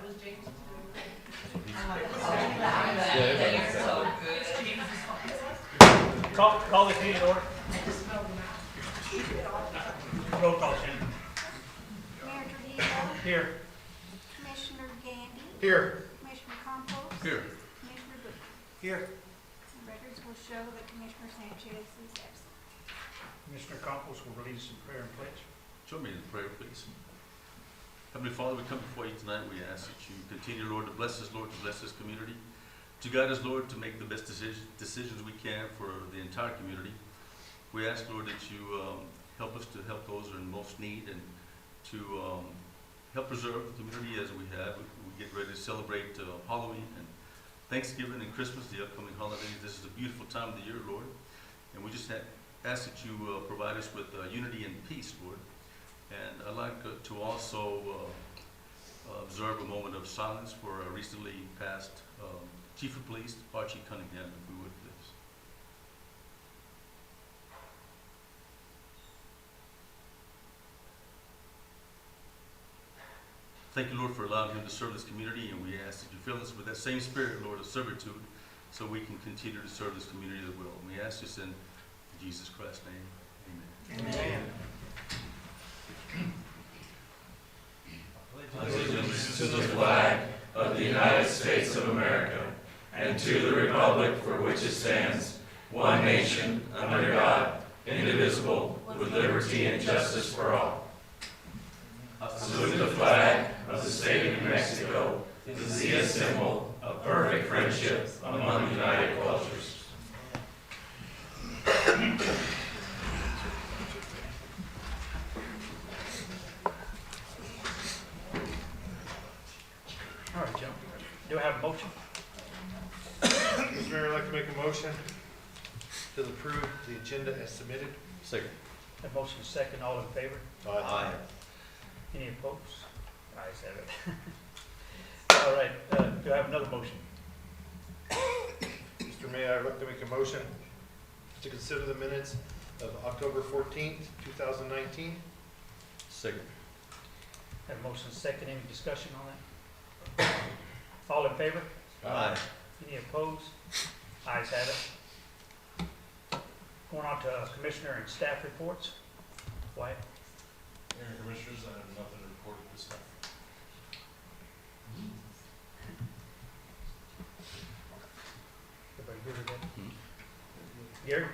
was James too. Call this meeting order. Roll call, Shannon. Mayor Trujillo, Here. Commissioner Gandy, Here. Commissioner Campos, Here. Commissioner Booth. Here. The records will show that Commissioner Sanchez is absent. Commissioner Campos will lead us in prayer and pledge. Join me in prayer, please. Heavenly Father, we come before you tonight. We ask that you continue, Lord, to bless us, Lord, to bless this community, to guide us, Lord, to make the best decisions we can for the entire community. We ask, Lord, that you help us to help those who are in most need and to help preserve the community as we have. We get ready to celebrate Halloween and Thanksgiving and Christmas, the upcoming holidays. This is a beautiful time of the year, Lord. And we just ask that you provide us with unity and peace, Lord. And I'd like to also observe a moment of silence for our recently passed Chief of Police, Archie Cunningham, if we would, please. Thank you, Lord, for allowing him to serve this community, and we ask that you fill us with that same spirit, Lord, of servitude, so we can continue to serve this community as well. And we ask this in Jesus Christ's name. Amen. Amen. Allegiance to the flag of the United States of America and to the republic for which it stands, one nation, under God, indivisible, with liberty and justice for all. Salute the flag of the state of New Mexico, is the symbol of perfect friendship among united cultures. All right, Joe. Do I have a motion? Mr. Mayor, I'd like to make a motion to approve the agenda as submitted. Second. Have motion second, all in favor? Aye. Any opposed? Ayes have it. All right, do I have another motion? Mr. Mayor, I'd like to make a motion to consider the minutes of October 14th, 2019. Second. Have motion second, any discussion on that? All in favor? Aye. Any opposed? Ayes have it. Going on to Commissioner and staff reports. Wyatt? Mayor and Commissioners, I have nothing to report at this time. Everybody hear that? Gary?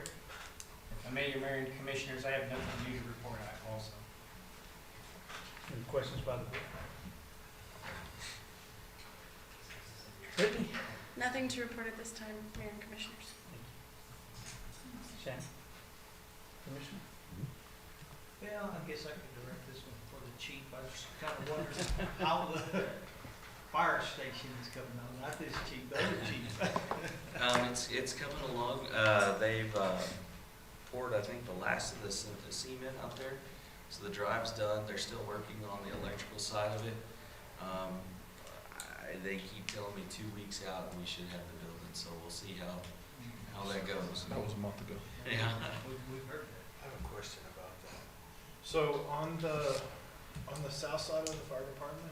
Mayor and Commissioners, I have nothing new to report on also. Any questions by the board? Brittany? Nothing to report at this time, Mayor and Commissioners. Shannon? Commissioner? Well, I guess I could direct this one for the chief. I was kind of wondering how the fire station is coming on, not this chief, the other chief. It's coming along. They've poured, I think, the last of the cement out there. So the drive's done. They're still working on the electrical side of it. They keep telling me 2 weeks out and we should have the building. So we'll see how that goes. That was a month ago. Yeah. We've heard that. I have a question about that. So on the south side of the fire department,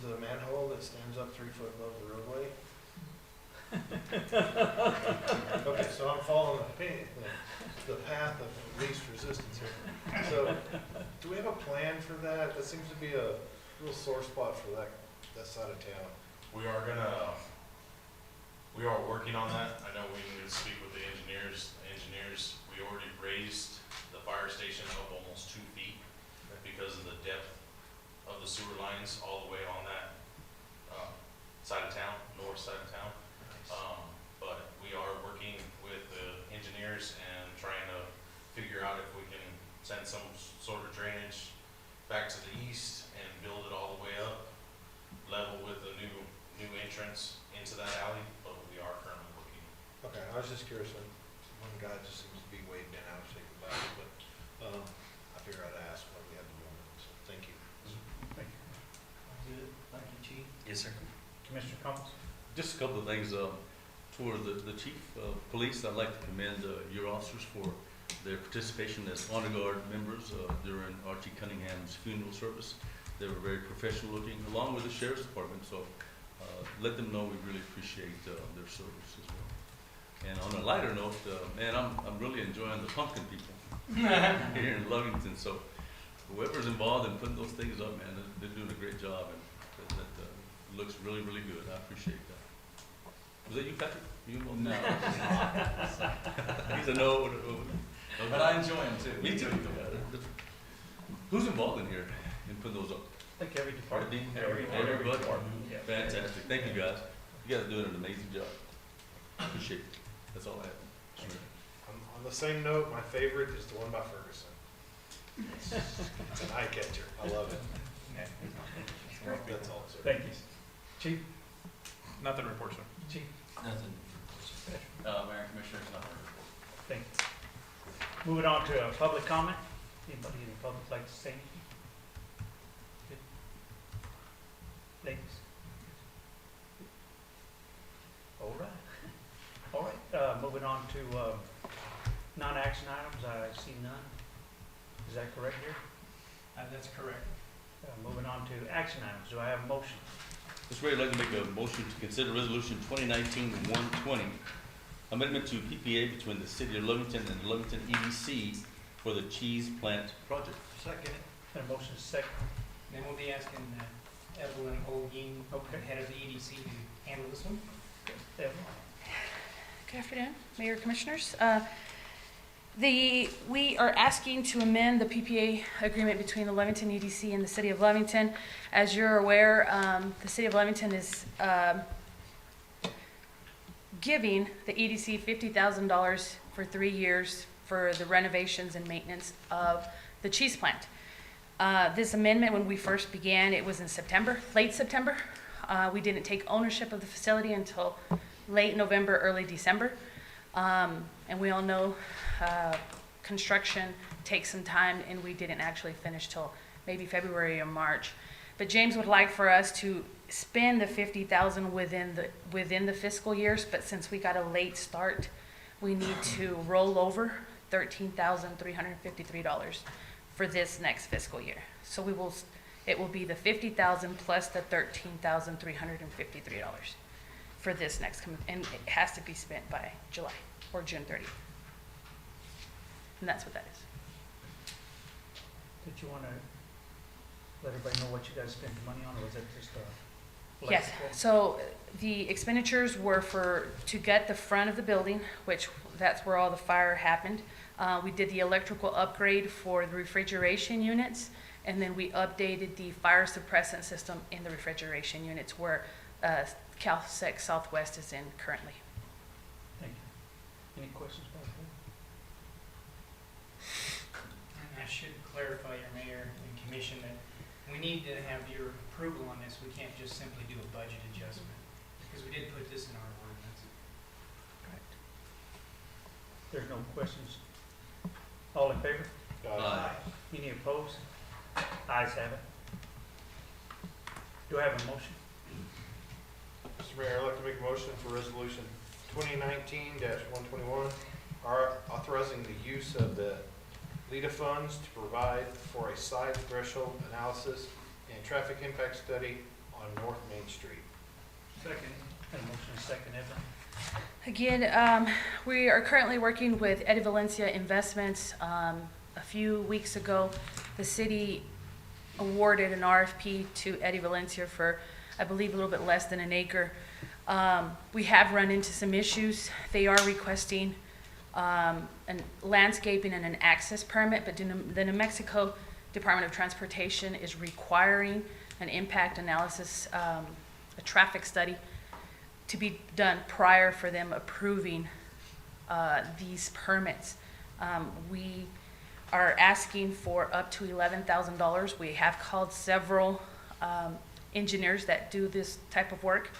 the manhole that stands up 3 foot above the roadway. Okay, so I'm following the path of least resistance here. So, do we have a plan for that? That seems to be a real sore spot for that side of town. We are working on that. I know we need to speak with the engineers. We already raised the fire station up almost 2 feet because of the depth of the sewer lines all the way on that side of town, north side of town. But we are working with the engineers and trying to figure out if we can send some sort of drainage back to the east and build it all the way up, level with a new entrance into that alley, but we are currently working. Okay, I was just curious. One guy just seems to be way bent out of shape about it, but I figured I'd ask what we had to do. So, thank you. Thank you. Good, thank you, chief. Yes, sir. Commissioner Campos? Just a couple of things. For the chief of police, I'd like to commend your officers for their participation as honor guard members during Archie Cunningham's funeral service. They were very professional looking, along with the sheriff's department, so let them know we really appreciate their service as well. And on a lighter note, man, I'm really enjoying the pumpkin people here in Lovington, so whoever's involved in putting those things up, man, they're doing a great job, and that looks really, really good. I appreciate that. Was that you, Patrick? You involved? No, He's a no. but I enjoy them too. Me too. Who's involved in here in putting those up? I think every department. Everybody? Yeah. Fantastic. Thank you, guys. You guys are doing an amazing job. Appreciate it. That's all I have. On the same note, my favorite is the one by Ferguson. It's an eye catcher. I love it. That's all, sir. Thank you. Chief? Nothing to report, sir. Chief? Nothing. Mayor and Commissioners, nothing to report. Thank you. Moving on to public comment. Anybody in the public like to say anything? Good. Ladies? All right. All right, moving on to non-action items. I see none. Is that correct here? That's correct. Moving on to action items. Do I have a motion? Mr. Mayor, I'd like to make a motion to consider resolution 2019-120, amendment to PPA between the city of Lovington and the Lovington EDC for the cheese plant project. Second. And a motion is second. Then we'll be asking Evelyn Olguin, Okay. head of the EDC, to handle this one. Evelyn? Good afternoon, Mayor, Commissioners. We are asking to amend the PPA agreement between the Lovington EDC and the City of Lovington. As you're aware, the City of Lovington is giving the EDC $50,000 for 3 years for the renovations and maintenance of the cheese plant. This amendment, when we first began, it was in September, late September. We didn't take ownership of the facility until late November, early December. And we all know construction takes some time, and we didn't actually finish till maybe February or March. But James would like for us to spend the $50,000 within the fiscal years, but since we got a late start, we need to roll over $13,353 for this next fiscal year. So it will be the $50,000 plus the $13,353 for this next, and it has to be spent by July or June 30th. And that's what that is. Did you want to let everybody know what you guys spent the money on, or was it just a? Yes, so the expenditures were to get the front of the building, which that's where all the fire happened. We did the electrical upgrade for the refrigeration units, and then we updated the fire suppressant system in the refrigeration units where CalSec Southwest is in currently. Thank you. Any questions about that? And I should clarify, your mayor and commission, that we need to have your approval on this. We can't just simply do a budget adjustment, because we did put this in our ordinance. Correct. There's no questions. All in favor? Aye. Any opposed? Ayes have it. Do I have a motion? Mr. Mayor, I'd like to make a motion for resolution 2019-121, authorizing the use of the LEDA funds to provide for a site threshold analysis and traffic impact study on North Main Street. Second. And a motion is second, Evelyn. Again, we are currently working with Eddie Valencia Investments. A few weeks ago, the city awarded an RFP to Eddie Valencia for, I believe, a little bit less than an acre. We have run into some issues. They are requesting an landscaping and an access permit, but the New Mexico Department of Transportation is requiring an impact analysis, a traffic study, to be done prior for them approving these permits. We are asking for up to $11,000. We have called several engineers that do this type of work,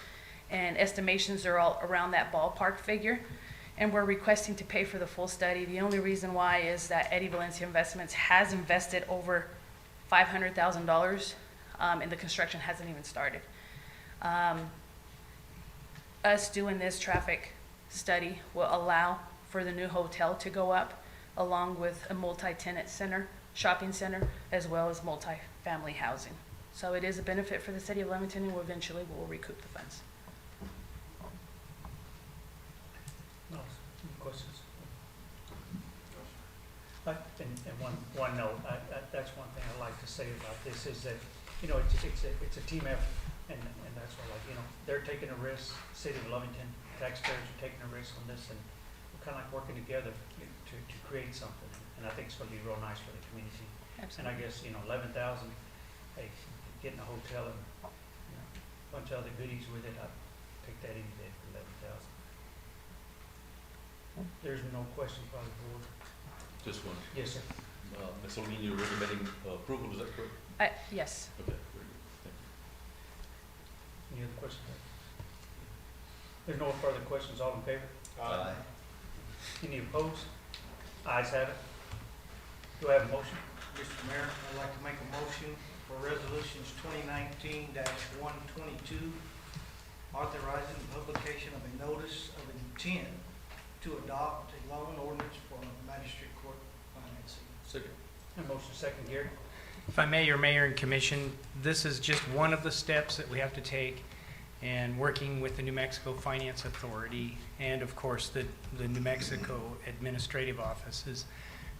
and estimations are all around that ballpark figure. And we're requesting to pay for the full study. The only reason why is that Eddie Valencia Investments has invested over $500,000, and the construction hasn't even started. Us doing this traffic study will allow for the new hotel to go up, along with a multi-tenant center, shopping center, as well as multi-family housing. So it is a benefit for the city of Lovington, and eventually we'll recoup the funds. No, any questions? And one note, that's one thing I like to say about this is that, you know, it's a team effort, and that's what, like, you know, they're taking a risk, city of Lovington, taxpayers are taking a risk on this, and we're kind of like working together to create something, and I think it's gonna be real nice for the community. And I guess, you know, 11,000, hey, getting a hotel and, you know, a bunch of other goodies with it, I'd take that any day for 11,000. There's no questions by the board. Just one. Yes, sir. Ms. O'Neill, you're recommending approval, is that correct? Yes. Okay, very good. Thank you. Any other questions? There's no further questions, all in favor? Aye. Any opposed? Ayes have it. Do I have a motion? Mr. Mayor, I'd like to make a motion for resolutions 2019-122, authorizing the publication of a notice of intent to adopt a loan ordinance for magistrate court financing. Second. A motion second, Gary. If I may, your mayor and commission, this is just one of the steps that we have to take in working with the New Mexico Finance Authority and, of course, the New Mexico administrative offices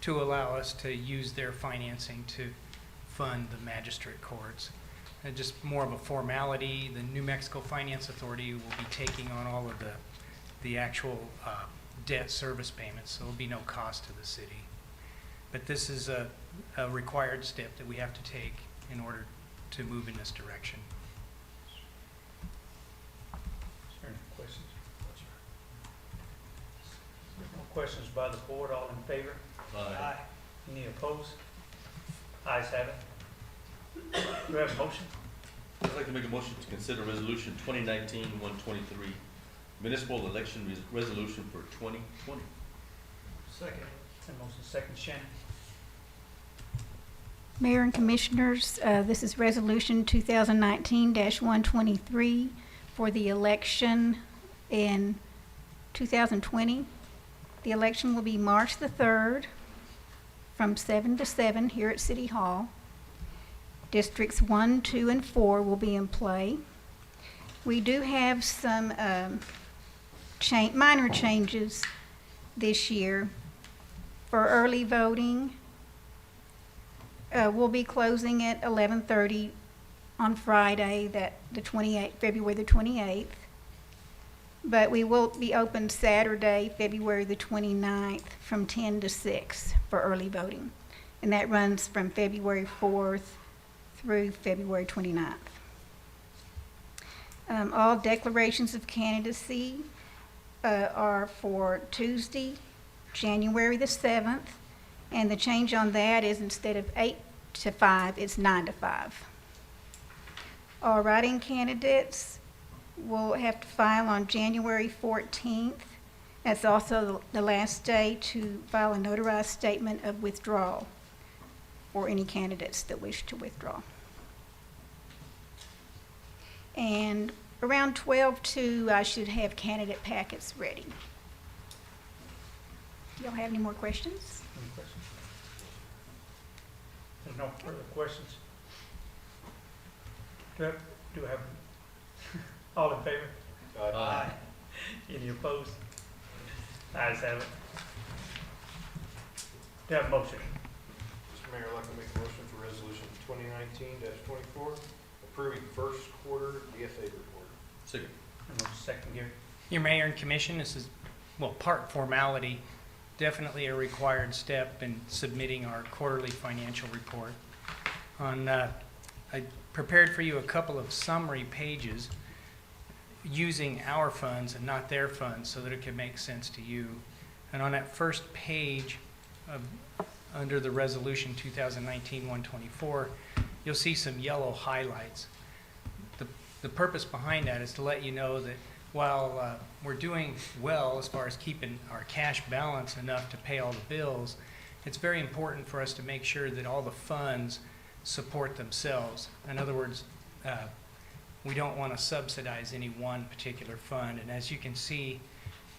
to allow us to use their financing to fund the magistrate courts. And just more of a formality, the New Mexico Finance Authority will be taking on all of the actual debt service payments, so there'll be no cost to the city. But this is a required step that we have to take in order to move in this direction. Is there any questions? No questions by the board, all in favor? Aye. Any opposed? Ayes have it. Do I have a motion? I'd like to make a motion to consider resolution 2019-123, municipal election resolution for 2020. Second. A motion second, Shannon. Mayor and Commissioners, this is Resolution 2019-123 for the election in 2020. The election will be March the 3rd from 7 to 7 here at City Hall. Districts 1, 2, and 4 will be in play. We do have some minor changes this year. For early voting, we'll be closing at 11:30 on Friday, February the 28th. But we will be open Saturday, February the 29th, from 10 to 6 for early voting. And that runs from February 4th through February 29th. All declarations of candidacy are for Tuesday, January the 7th, and the change on that is instead of 8 to 5, it's 9 to 5. All writing candidates will have to file on January 14th. That's also the last day to file a notarized statement of withdrawal for any candidates that wish to withdraw. And around 12/2, I should have candidate packets ready. Y'all have any more questions? Any questions? There's no further questions. Do I have, all in favor? Aye. Any opposed? Ayes have it. Do I have a motion? Mr. Mayor, I'd like to make a motion for resolution 2019-24, approving first quarter DFA report. Second. A motion second, Gary. Your mayor and commission, this is, well, part formality, definitely a required step in submitting our quarterly financial report. I prepared for you a couple of summary pages using our funds and not their funds so that it could make sense to you. And on that first page, under the resolution 2019-124, you'll see some yellow highlights. The purpose behind that is to let you know that while we're doing well as far as keeping our cash balance enough to pay all the bills, it's very important for us to make sure that all the funds support themselves. In other words, we don't want to subsidize any one particular fund. And as you can see,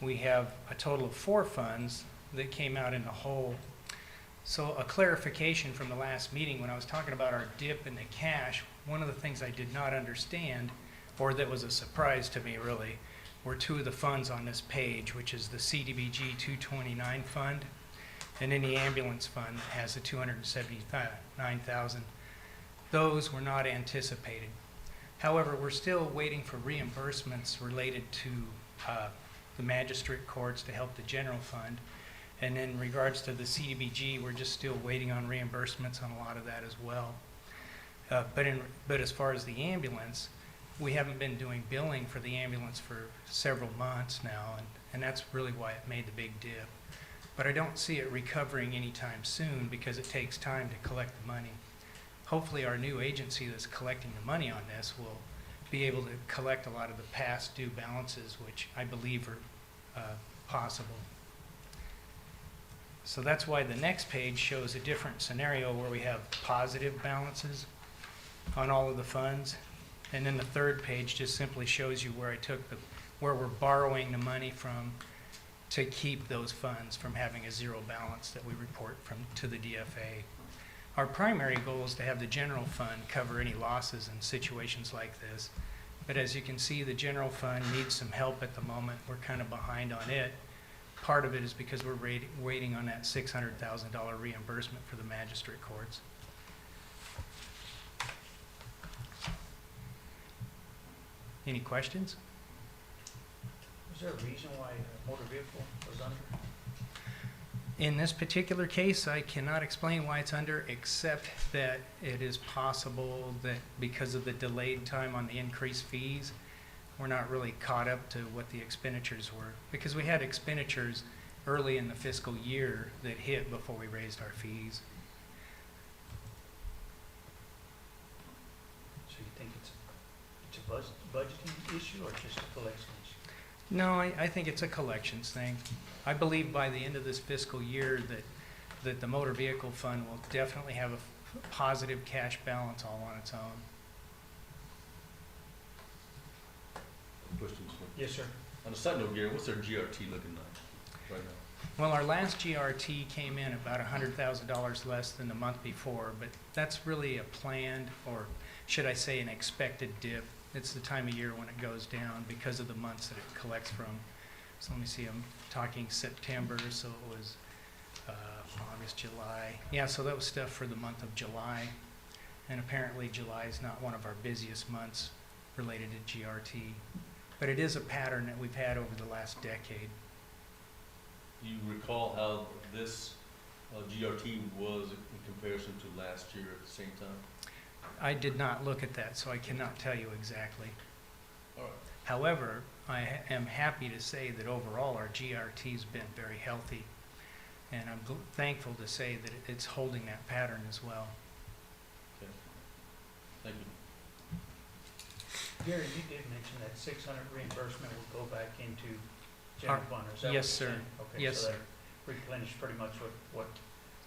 we have a total of 4 funds that came out in the hole. So a clarification from the last meeting when I was talking about our dip in the cash, one of the things I did not understand, or that was a surprise to me really, were two of the funds on this page, which is the CDBG 229 fund, and then the ambulance fund that has the 279,000. Those were not anticipated. However, we're still waiting for reimbursements related to the magistrate courts to help the general fund. And in regards to the CDBG, we're just still waiting on reimbursements on a lot of that as well. But as far as the ambulance, we haven't been doing billing for the ambulance for several months now, and that's really why it made the big dip. But I don't see it recovering anytime soon because it takes time to collect the money. Hopefully our new agency that's collecting the money on this will be able to collect a lot of the past due balances, which I believe are possible. So that's why the next page shows a different scenario where we have positive balances on all of the funds. And then the third page just simply shows you where where we're borrowing the money from to keep those funds from having a zero balance that we report to the DFA. Our primary goal is to have the general fund cover any losses in situations like this. But as you can see, the general fund needs some help at the moment. We're kind of behind on it. Part of it is because we're waiting on that $600,000 reimbursement for the magistrate courts. Any questions? Is there a reason why a motor vehicle was under? In this particular case, I cannot explain why it's under, except that it is possible that because of the delayed time on the increased fees, we're not really caught up to what the expenditures were. Because we had expenditures early in the fiscal year that hit before we raised our fees. So you think it's a budgeting issue or just a collection issue? No, I think it's a collections thing. I believe by the end of this fiscal year that the motor vehicle fund will definitely have a positive cash balance all on its own. Questions? Yes, sir. On a side note, Gary, what's their GRT looking like right now? Well, our last GRT came in about $100,000 less than the month before, but that's really a planned, or should I say an expected dip. It's the time of year when it goes down because of the months that it collects from. So let me see, I'm talking September, so it was August, July. Yeah, so that was stuff for the month of July. And apparently July is not one of our busiest months related to GRT. But it is a pattern that we've had over the last decade. Do you recall how this GRT was in comparison to last year at the same time? I did not look at that, so I cannot tell you exactly. All right. However, I am happy to say that overall our GRT's been very healthy. And I'm thankful to say that it's holding that pattern as well. Okay. Thank you. Gary, you did mention that 600 reimbursement will go back into general fund. Is that Yes, what you're sir. saying? Okay, Yes, so sir. that replenished pretty much what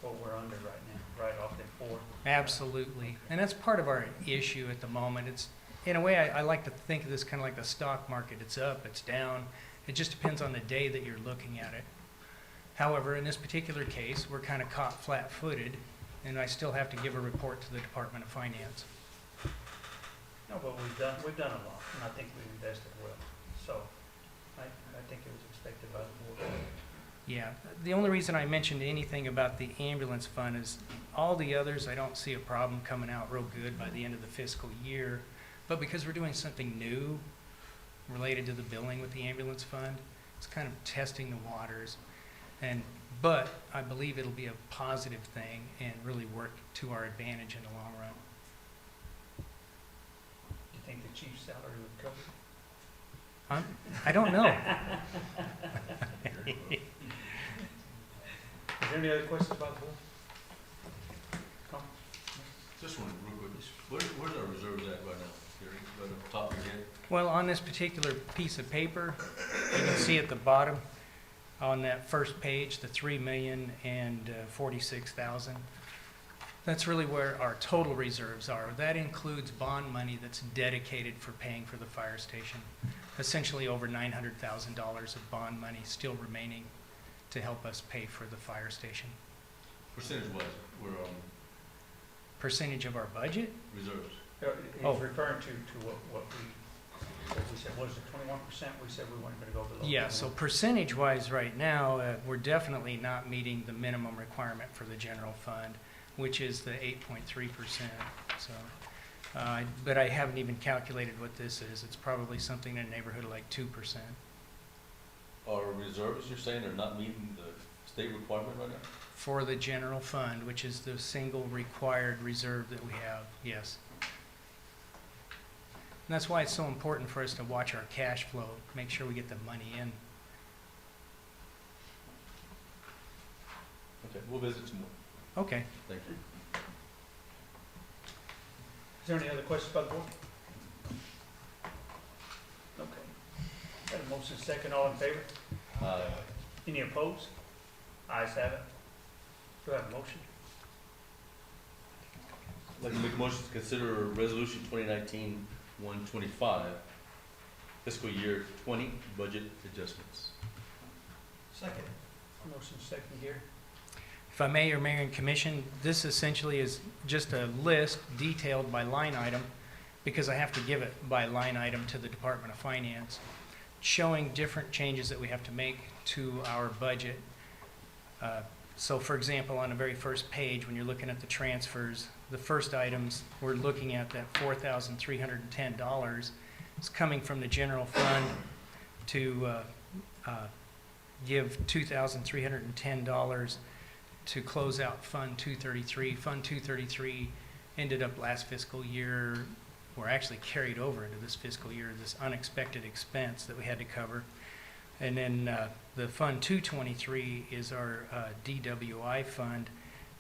we're under right now, right off the board. Absolutely. And that's part of our issue at the moment. It's, in a way, I like to think of this kind of like the stock market. It's up, it's down. It just depends on the day that you're looking at it. However, in this particular case, we're kind of caught flat-footed, and I still have to give a report to the Department of Finance. No, but we've done a lot, and I think we've invested well. So I think it was expected by the board. Yeah, the only reason I mentioned anything about the ambulance fund is all the others, I don't see a problem coming out real good by the end of the fiscal year. But because we're doing something new related to the billing with the ambulance fund, it's kind of testing the waters. But I believe it'll be a positive thing and really work to our advantage in the long run. Do you think the chief's salary would cover it? I don't know. Is there any other questions about the board? Just one real quick. Where's our reserves at right now, Gary? Right up top of your head? Well, on this particular piece of paper, you can see at the bottom on that first page, the $3,046,000. That's really where our total reserves are. That includes bond money that's dedicated for paying for the fire station. Essentially over $900,000 of bond money still remaining to help us pay for the fire station. Percentage-wise, we're on Percentage of our budget? reserves. Oh. He's referring to what we said, what was it, 21%? We said we weren't gonna go below. Yeah, so percentage-wise, right now, we're definitely not meeting the minimum requirement for the general fund, which is the 8.3%. So, but I haven't even calculated what this is. It's probably something in the neighborhood of like 2%. Our reserves, you're saying, are not meeting the state requirement right now? For the general fund, which is the single required reserve that we have, yes. And that's why it's so important for us to watch our cash flow, make sure we get the money in. Okay, we'll visit some more. Okay. Thank you. Is there any other questions by the board? Okay. Got a motion second, all in favor? Any opposed? Ayes have it. Do I have a motion? I'd like to make a motion to consider Resolution 2019-125, fiscal year 20 budget adjustments. Second. Motion second here. If I may, your mayor and commission, this essentially is just a list detailed by line item, because I have to give it by line item to the Department of Finance, showing different changes that we have to make to our budget. So for example, on the very first page, when you're looking at the transfers, the first items, we're looking at that $4,310 is coming from the general fund to give $2,310 to close out Fund 233. Fund 233 ended up last fiscal year, or actually carried over into this fiscal year, this unexpected expense that we had to cover. And then the Fund 223 is our DWI fund,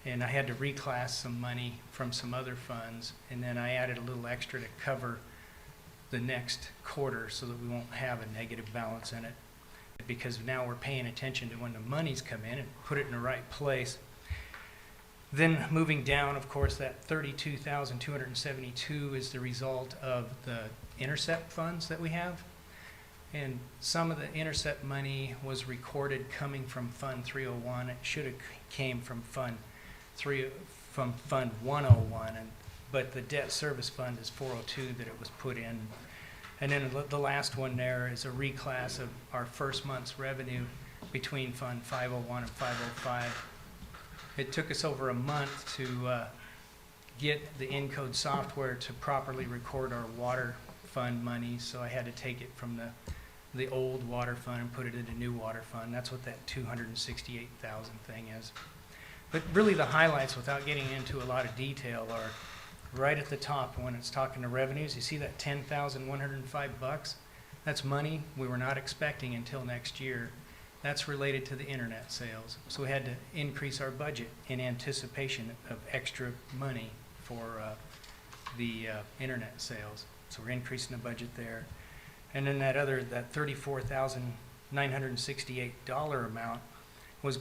and I had to reclass some money from some other funds, and then I added a little extra to cover the next quarter so that we won't have a negative balance in it, because now we're paying attention to when the monies come in and put it in the right place. Then moving down, of course, that $32,272 is the result of the intercept funds that we have. And some of the intercept money was recorded coming from Fund 301. It should have came from Fund 101, but the debt service fund is 402 that it was put in. And then the last one there is a reclass of our first month's revenue between Fund 501 and 505. It took us over a month to get the Encode software to properly record our water fund money, so I had to take it from the old water fund and put it into new water fund. That's what that 268,000 thing is. But really the highlights, without getting into a lot of detail, are right at the top when it's talking to revenues. You see that $10,105? That's money we were not expecting until next year. That's related to the internet sales. So we had to increase our budget in anticipation of extra money for the internet sales. So we're increasing the budget there. And then that $34,968 amount was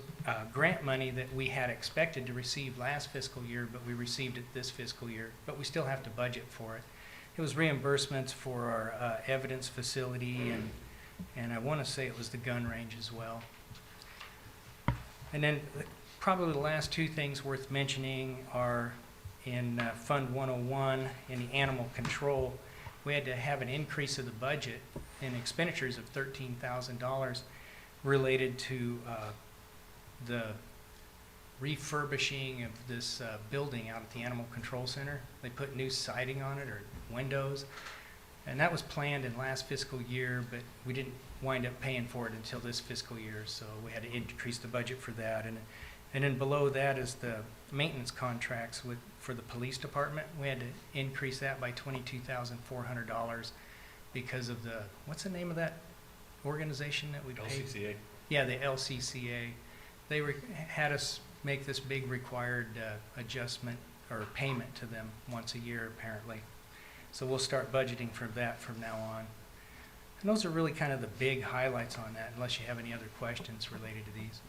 grant money that we had expected to receive last fiscal year, but we received it this fiscal year, but we still have to budget for it. It was reimbursements for our evidence facility, and I want to say it was the gun range as well. And then probably the last two things worth mentioning are in Fund 101 in the animal control. We had to have an increase of the budget in expenditures of $13,000 related to the refurbishing of this building out at the Animal Control Center. They put new siding on it, or windows, and that was planned in last fiscal year, but we didn't wind up paying for it until this fiscal year, so we had to increase the budget for that. And then below that is the maintenance contracts for the police department. We had to increase that by $22,400 because of the, what's the name of that organization that we paid? LCCA. Yeah, the LCCA. They had us make this big required adjustment or payment to them once a year, apparently. So we'll start budgeting for that from now on. And those are really kind of the big highlights on that, unless you have any other questions related to these.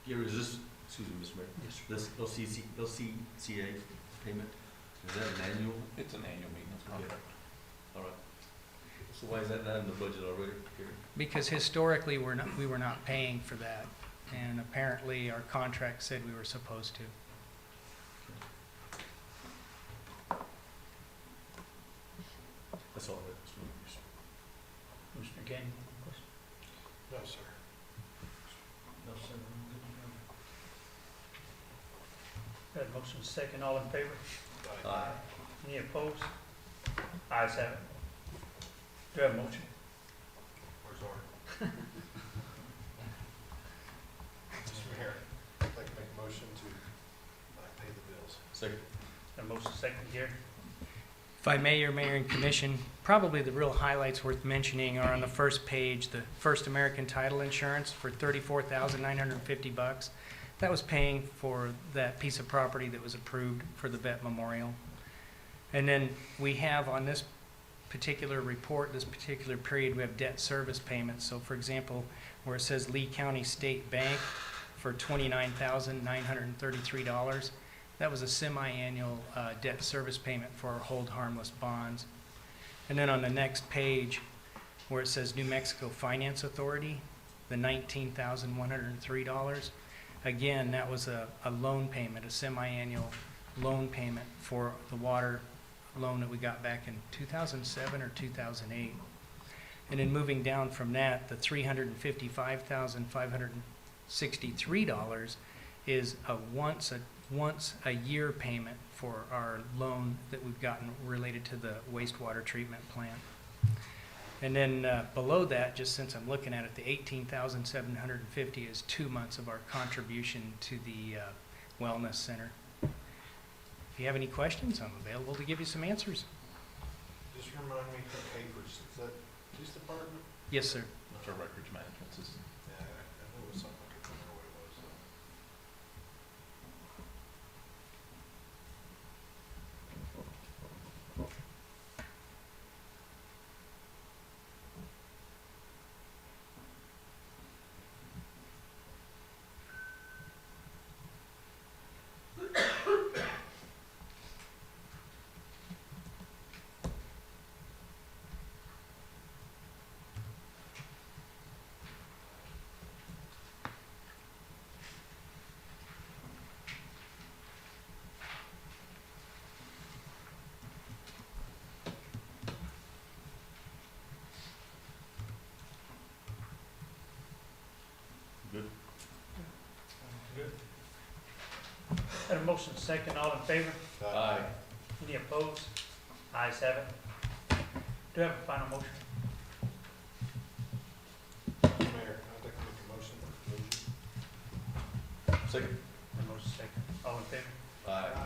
Gary, is this, excuse me, Mr. Mayor? Yes, This LCCA payment, is that an annual? It's an annual maintenance contract. All right. So why is that not in the budget already, Gary? Because historically, we were not paying for that. and apparently our contract said we were supposed to. That's all I have. Commissioner Gandy, question? No, sir. No, sir. Got a motion second, all in favor? Aye. Any opposed? Ayes have it. Do I have a motion? Where's our? Mr. Mayor, I'd like to make a motion to pay the bills. Second. Got a motion second, Gary? If I may, your mayor and commission, probably the real highlights worth mentioning are on the first page, the First American Title Insurance for $34,950. That was paying for that piece of property that was approved for the vet memorial. And then we have on this particular report, this particular period, we have debt service payments. So for example, where it says Lee County State Bank for $29,933, that was a semi-annual debt service payment for our hold harmless bonds. And then on the next page, where it says New Mexico Finance Authority, the $19,103, again, that was a loan payment, a semi-annual loan payment for the water loan that we got back in 2007 or 2008. And then moving down from that, the $355,563 is a once a year payment for our loan that we've gotten related to the wastewater treatment plant. And then below that, just since I'm looking at it, the $18,750 is 2 months of our contribution to the wellness center. If you have any questions, I'm available to give you some answers. Just remind me the papers, is that police department? Yes, sir. That's our records management system. Yeah, I know it was something, I couldn't remember what it was, so. Good. Good. Got a motion second, all in favor? Aye. Any opposed? Ayes have it. Do I have a final motion? Mr. Mayor, I'd like to make a motion for closure. Second. A motion second, all in favor? Aye.